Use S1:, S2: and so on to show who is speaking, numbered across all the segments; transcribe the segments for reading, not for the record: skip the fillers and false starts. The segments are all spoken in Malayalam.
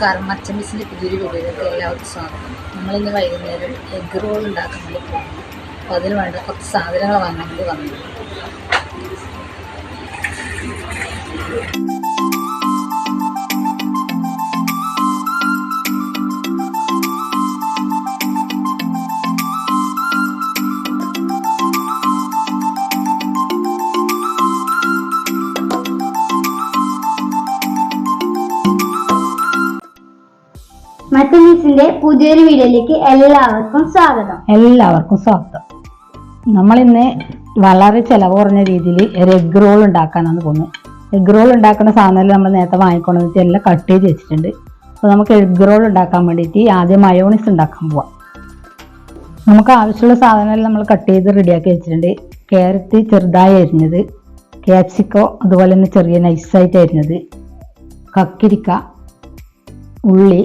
S1: നമസ്കാരം. മച്ചമിസിൻ്റെ പുതിയൊരു വീഡിയോയിലേക്ക് എല്ലാവർക്കും സ്വാഗതം. നമ്മളിന്ന് വൈകുന്നേരം എഗ് റോൾ ഉണ്ടാക്കാൻ വേണ്ടി പോകുന്നു. അപ്പോൾ അതിന് വേണ്ട കുറച്ച് സാധനങ്ങൾ വാങ്ങാൻ വേണ്ടി വന്നു.
S2: മച്ചമിസിന്റെ പുതിയൊരു വീഡിയോയിലേക്ക് എല്ലാവർക്കും സ്വാഗതം.
S3: നമ്മളിന്ന് വളരെ ചിലവ് കുറഞ്ഞ രീതിയിൽ ഒരു എഗ് റോൾ ഉണ്ടാക്കാനാണ് പോകുന്നത്. എഗ് റോൾ ഉണ്ടാക്കുന്ന സാധനം നമ്മൾ നേരത്തെ വാങ്ങിക്കൊണ്ടെന്ന് എല്ലാം കട്ട് ചെയ്ത് വെച്ചിട്ടുണ്ട്. അപ്പോൾ നമുക്ക് എഗ് റോൾ ഉണ്ടാക്കാൻ വേണ്ടിയിട്ട് ആദ്യം മയോണൈസ് ഉണ്ടാക്കാൻ പോവാം. നമുക്ക് ആവശ്യമുള്ള സാധനങ്ങൾ നമ്മൾ കട്ട് ചെയ്ത് റെഡിയാക്കി വെച്ചിട്ടുണ്ട്. ക്യാരറ്റ് ചെറുതായി അരിഞ്ഞത്, ക്യാപ്സിക്കോ അതുപോലെ തന്നെ ചെറിയ നൈസായിട്ട് അരിഞ്ഞത്, കക്കിരിക്ക, ഉള്ളി,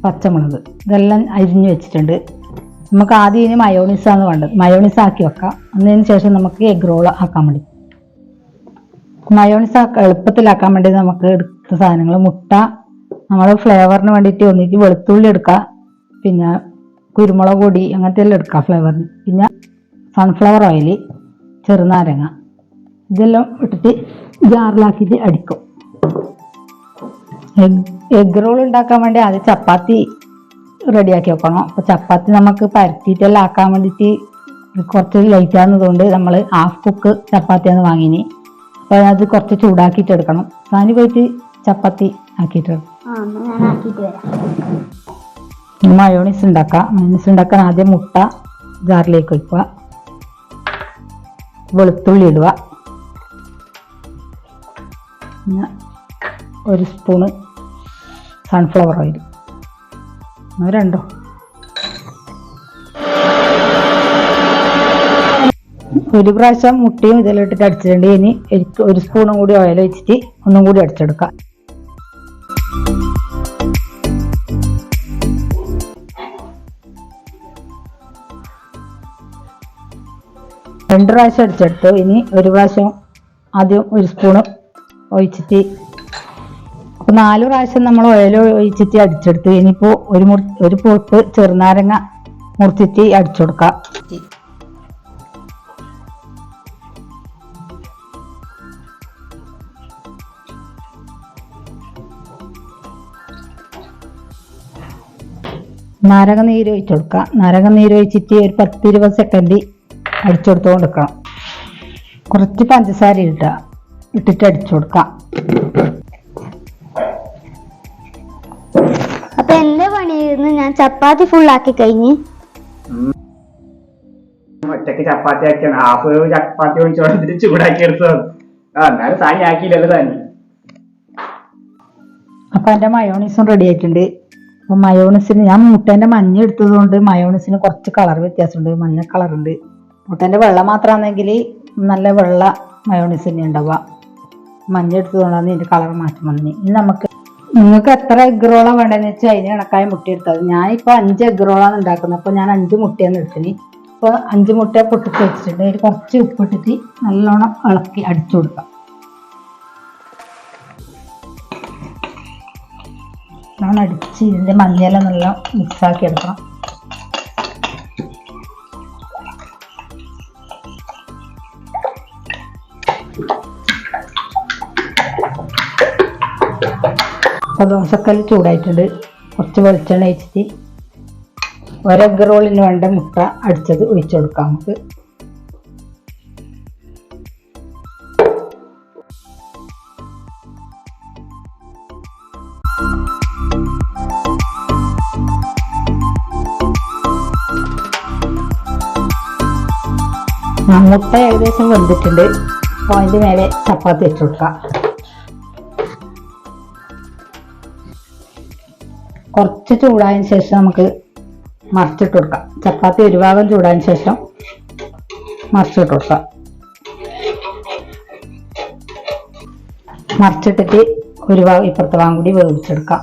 S3: പച്ചമുളക് ഇതെല്ലാം അരിഞ്ഞ് വെച്ചിട്ടുണ്ട്. നമുക്ക് ആദ്യം ഇനി മയോണൈസാണ് വേണ്ടത്. മയോണൈസ് ആക്കി വെക്കാം. അതിന് ശേഷം നമുക്ക് എഗ് റോൾ ആക്കാൻ വേണ്ടി മയോണൈസ് എളുപ്പത്തിലാക്കാൻ വേണ്ടി നമുക്ക് എടുത്ത സാധനങ്ങൾ മുട്ട, നമ്മൾ ഫ്ലേവറിന് വേണ്ടിയിട്ട് ഒന്നിച്ച് വെളുത്തുള്ളി എടുക്കാം, പിന്നെ കുരുമുളക് പൊടി അങ്ങനത്തെ എല്ലാം എടുക്കാം ഫ്ലേവറിന്, പിന്നെ സൺഫ്ലവർ ഓയിൽ, ചെറുനാരങ്ങ ഇതെല്ലാം ഇട്ടിട്ട് ജാറിലാക്കിയിട്ട് അടിക്കും. എഗ് റോൾ ഉണ്ടാക്കാൻ വേണ്ടി ആദ്യം ചപ്പാത്തി റെഡിയാക്കി വെക്കണം. അപ്പോൾ ചപ്പാത്തി നമുക്ക് പരത്തിയിട്ടെല്ലാം ആക്കാൻ വേണ്ടിയിട്ട് കുറച്ച് ലേറ്റ് ആകുന്നതുകൊണ്ട് നമ്മൾ ഹാഫ് കുക്ക് ചപ്പാത്തിയാണ് വാങ്ങിനി. അപ്പോൾ അത് കുറച്ച് ചൂടാക്കിയിട്ട് എടുക്കണം. സാനി പോയിട്ട് ചപ്പാത്തി ആക്കിയിട്ട് മയോണൈസ് ഉണ്ടാക്കാം. മയോണൈസ് ഉണ്ടാക്കാൻ ആദ്യം മുട്ട ജാറിലേക്ക് വയ്ക്കുക, വെളുത്തുള്ളി ഇടുക, പിന്നെ ഒരു സ്പൂണ് സൺഫ്ലവർ ഓയിൽ, രണ്ടോ ഒരു പ്രാവശ്യം മുട്ടയും ഇതെല്ലാം ഇട്ടിട്ട് അടിച്ചിട്ടുണ്ട്. ഇനി ഒരു സ്പൂണും കൂടി ഓയിൽ വെച്ചിട്ട് ഒന്നും കൂടി അടിച്ചെടുക്കാം. രണ്ട് പ്രാവശ്യം അടിച്ചെടുത്തു. ഇനി ഒരു പ്രാവശ്യം ആദ്യം ഒരു സ്പൂണ് ഒഴിച്ചിട്ട് 4 പ്രാവശ്യം നമ്മൾ ഓയിൽ ഒഴിച്ചിട്ട് അടിച്ചെടുത്ത്. ഇനിയിപ്പോൾ ഒരു പൊട്ട് ചെറുനാരങ്ങ മുറിച്ചിട്ട് അടിച്ചു കൊടുക്കാം. നാരങ്ങ നീര് ഒഴിച്ചു കൊടുക്കാം. നാരങ്ങ നീര് ഒഴിച്ചിട്ട് ഒരു 10-20 സെക്കൻഡ് അടിച്ചു കൊടുത്തുകൊണ്ടിരിക്കണം. കുറച്ച് പഞ്ചസാര ഇട്ടിട്ട് അടിച്ചു കൊടുക്കാം.
S2: അപ്പൊ എന്റെ പണിയിരുന്ന് ഞാൻ ചപ്പാത്തി ഫുള്ളാക്കി കഴിഞ്ഞ്
S4: ഒറ്റക്ക് ചപ്പാത്തി ആക്കിയാണ്. ഹാഫ് ചപ്പാത്തി ഒഴിച്ചോടത്തിട്ട് ചൂടാക്കി എടുത്തത്. എന്നാലും സാനി ആക്കിയില്ലല്ലോ സാനി.
S3: അപ്പൊ എന്റെ മയോണൈസും റെഡി ആയിട്ടുണ്ട്. അപ്പൊ മയോണൈസിന് ഞാൻ മുട്ടേന്റെ മഞ്ഞ എടുത്തത് കൊണ്ട് മയോണൈസിന് കുറച്ച് കളർ വ്യത്യാസമുണ്ട്. മഞ്ഞ കളറുണ്ട്. മുട്ടേന്റെ വെള്ള മാത്രമാണെങ്കിൽ നല്ല വെള്ള മയോണൈസ് തന്നെ ഉണ്ടാവുക. മഞ്ഞ എടുത്തതുകൊണ്ടാണ് ഇതിന്റെ കളർ മാറ്റം വന്നത്. ഇനി നിങ്ങൾക്ക് എത്ര എഗ് റോളാണ് വേണ്ടതെന്ന് വെച്ചാൽ അതിന് കണക്കായ മുട്ട എടുത്തത്. ഞാനിപ്പോൾ 5 എഗ് റോളാണ് ഉണ്ടാക്കുന്നത്. അപ്പോൾ ഞാൻ 5 മുട്ടയാണ് എടുത്തിന്. ഇപ്പോൾ 5 മുട്ട പൊട്ടിച്ച് വെച്ചിട്ടുണ്ട്. അതിൽ കുറച്ച് ഉപ്പിട്ടിട്ട് നല്ലോണം ഇളക്കി അടിച്ചു കൊടുക്കാം. നല്ലോണം അടിച്ച് ഇതിൻ്റെ മഞ്ഞയെല്ലാം നല്ല മിക്സാക്കി എടുക്കണം. അപ്പോൾ ദോശക്കല്ല് ചൂടായിട്ടുണ്ട്. കുറച്ച് വെളിച്ചെണ്ണ ഒഴിച്ചിട്ട് ഒരു എഗ് റോളിന് വേണ്ട മുട്ട അടിച്ചത് ഒഴിച്ചു കൊടുക്കാം. നമുക്ക് മുട്ട ഏകദേശം വെന്തിട്ടുണ്ട്. അപ്പോൾ അതിൻ്റെ മേലെ ചപ്പാത്തി ഇട്ട് കൊടുക്കാം. കുറച്ച് ചൂടായതിന് ശേഷം നമുക്ക് മറിച്ചിട്ട് കൊടുക്കാം. ചപ്പാത്തി ഒരു ഭാഗം ചൂടായതിന് ശേഷം മറിച്ചിട്ട് കൊടുക്കാം. മറിച്ചിട്ടിട്ട് ഒരു ഭാഗം ഇപ്പുറത്തെ ഭാഗം കൂടി വേവിച്ചെടുക്കാം.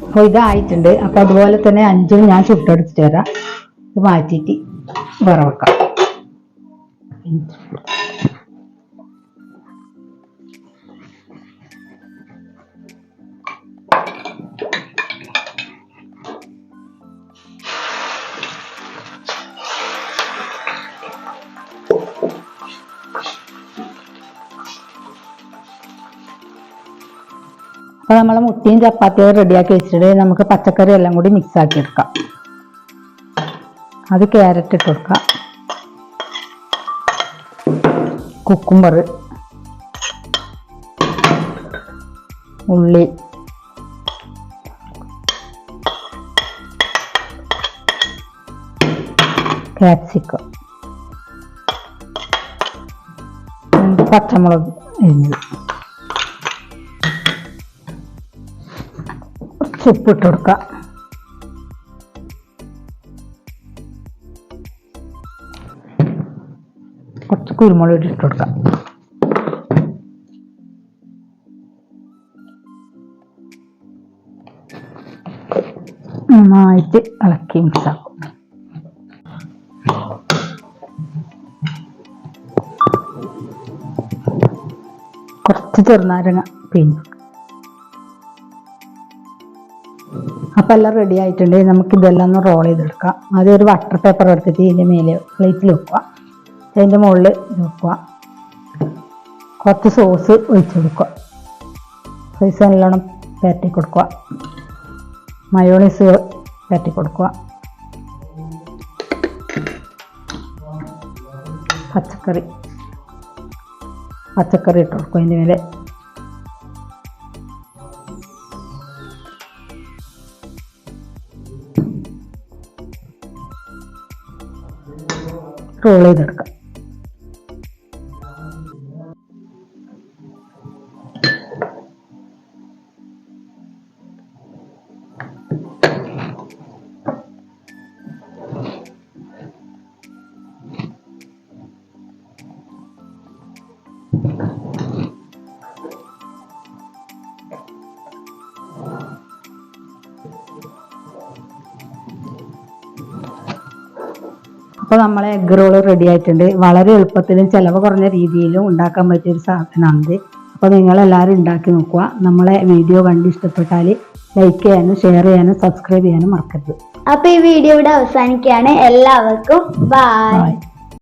S3: അപ്പോൾ ഇതായിട്ടുണ്ട്. അപ്പോൾ അതുപോലെ തന്നെ 5 ഞാൻ ചുട്ടെടുത്തിട്ട് വരാം. ഇത് മാറ്റിയിട്ട് വേറെ വെക്കാം. അപ്പോൾ നമ്മളെ മുട്ടയും ചപ്പാത്തിയും റെഡിയാക്കി വെച്ചിട്ട് നമുക്ക് പച്ചക്കറി എല്ലാം കൂടി മിക്സ് ആക്കി എടുക്കാം. അത് ക്യാരറ്റ് ഇട്ട് കൊടുക്കാം, കുക്കുംബർ, ഉള്ളി, ക്യാപ്സിക്കം, പച്ചമുളക് എരിഞ്ഞത്, കുറച്ച് ഉപ്പിട്ട് കൊടുക്കാം, കുറച്ച് കുരുമുളക് ഇട്ട് കൊടുക്കാം. നന്നായിട്ട് ഇളക്കി മിക്സ് ആക്കും. കുറച്ച് ചെറുനാരങ്ങ പിഴിഞ്ഞു. അപ്പം എല്ലാം റെഡി ആയിട്ടുണ്ട്. നമുക്ക് ഇതെല്ലാം ഒന്ന് റോൾ ചെയ്തെടുക്കാം. ആദ്യം ഒരു ബട്ടർ പേപ്പർ എടുത്തിട്ട് ഇതിൻ്റെ മേലെ പ്ലേറ്റിൽ വെക്കുക, അതിൻ്റെ മുകളിൽ വെക്കുക, കുറച്ച് സോസ് ഒഴിച്ച് കൊടുക്കുക, സോസ് നല്ലോണം പരട്ടി കൊടുക്കുക, മയോണൈസ് പരട്ടി കൊടുക്കുക, പച്ചക്കറി ഇട്ട് കൊടുക്കുക അതിൻ്റെ മേലെ. റോൾ ചെയ്തെടുക്കാം. അപ്പോൾ നമ്മളെ എഗ് റോൾ റെഡി ആയിട്ടുണ്ട്. വളരെ എളുപ്പത്തിലും ചിലവ് കുറഞ്ഞ രീതിയിലും ഉണ്ടാക്കാൻ പറ്റിയൊരു സാധനമാണിത്. അപ്പോൾ നിങ്ങളെല്ലാവരും ഉണ്ടാക്കി നോക്കുക. നമ്മളെ വീഡിയോ കണ്ട് ഇഷ്ടപ്പെട്ടാൽ ലൈക്ക് ചെയ്യാനും ഷെയർ ചെയ്യാനും സബ്സ്ക്രൈബ് ചെയ്യാനും മറക്കരുത്.
S2: അപ്പൊ ഈ വീഡിയോ ഇവിടെ അവസാനിക്കുകയാണ്. എല്ലാവർക്കും ബൈ.